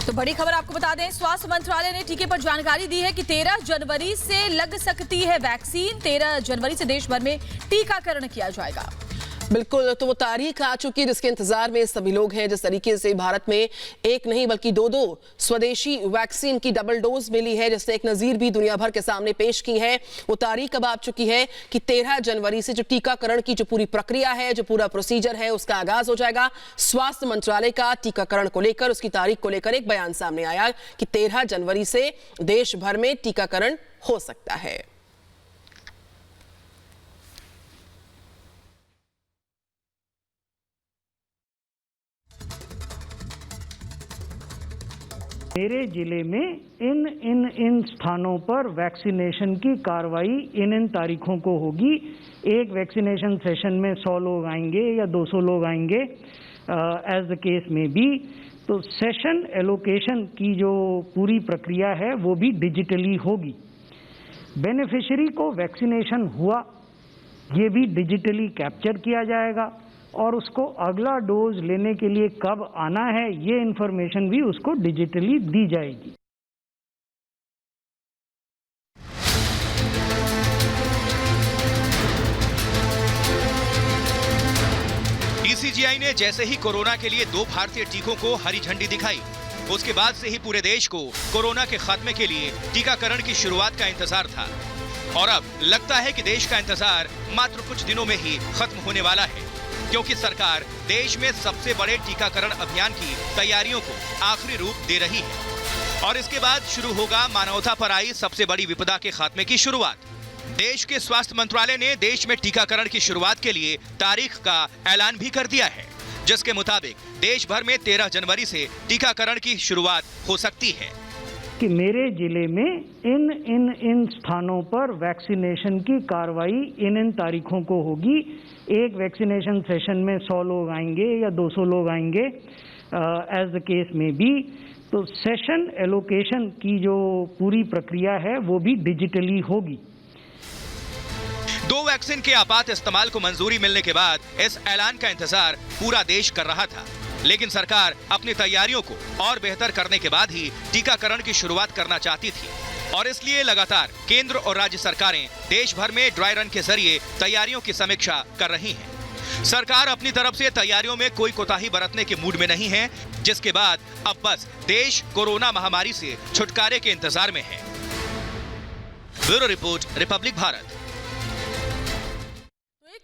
तो बड़ी खबर आपको बता दें, स्वास्थ्य मंत्रालय ने टीके पर जानकारी दी है कि 13 जनवरी से लग सकती है वैक्सीन। 13 जनवरी से देश भर में टीकाकरण किया जाएगा। बिल्कुल, तो वो तारीख आ चुकी है जिसके इंतजार में सभी लोग हैं। जिस तरीके से भारत में एक नहीं बल्कि दो स्वदेशी वैक्सीन की डबल डोज मिली है, जिसने एक नजीर भी दुनिया भर के सामने पेश की है। वो तारीख अब आ चुकी है कि 13 जनवरी से जो टीकाकरण की जो पूरी प्रक्रिया है, जो पूरा प्रोसीजर है, उसका आगाज हो जाएगा। स्वास्थ्य मंत्रालय का टीकाकरण को लेकर, उसकी तारीख को लेकर एक बयान सामने आया कि 13 जनवरी से देश भर में टीकाकरण हो सकता है। मेरे जिले में इन स्थानों पर वैक्सीनेशन की कार्रवाई इन तारीखों को होगी। एक वैक्सीनेशन सेशन में 100 लोग आएंगे या 200 लोग आएंगे, एज द केस में भी। तो सेशन एलोकेशन की जो पूरी प्रक्रिया है वो भी डिजिटली होगी। बेनिफिशियरी को वैक्सीनेशन हुआ ये भी डिजिटली कैप्चर किया जाएगा और उसको अगला डोज लेने के लिए कब आना है ये इंफॉर्मेशन भी उसको डिजिटली दी जाएगी। डीसीजीआई ने जैसे ही कोरोना के लिए 2 भारतीय टीकों को हरी झंडी दिखाई, उसके बाद से ही पूरे देश को कोरोना के खात्मे के लिए टीकाकरण की शुरुआत का इंतजार था। और अब लगता है कि देश का इंतजार मात्र कुछ दिनों में ही खत्म होने वाला है, क्योंकि सरकार देश में सबसे बड़े टीकाकरण अभियान की तैयारियों को आखिरी रूप दे रही है। और इसके बाद शुरू होगा मानवता पर आई सबसे बड़ी विपदा के खात्मे की शुरुआत। देश के स्वास्थ्य मंत्रालय ने देश में टीकाकरण की शुरुआत के लिए तारीख का ऐलान भी कर दिया है, जिसके मुताबिक देश भर में 13 जनवरी से टीकाकरण की शुरुआत हो सकती है। कि मेरे जिले में इन स्थानों पर वैक्सीनेशन की कार्रवाई इन तारीखों को होगी। एक वैक्सीनेशन सेशन में 100 लोग आएंगे या 200 लोग आएंगे, एज द केस में भी। तो सेशन एलोकेशन की जो पूरी प्रक्रिया है वो भी डिजिटली होगी। 2 वैक्सीन के आपात इस्तेमाल को मंजूरी मिलने के बाद इस ऐलान का इंतजार पूरा देश कर रहा था, लेकिन सरकार अपनी तैयारियों को और बेहतर करने के बाद ही टीकाकरण की शुरुआत करना चाहती थी। और इसलिए लगातार केंद्र और राज्य सरकारें देश भर में ड्राई रन के जरिए तैयारियों की समीक्षा कर रही हैं। सरकार अपनी तरफ से तैयारियों में कोई कोताही बरतने के मूड में नहीं है, जिसके बाद अब बस देश कोरोना महामारी से छुटकारे के इंतजार में है। Bureau report, Republic Bharat.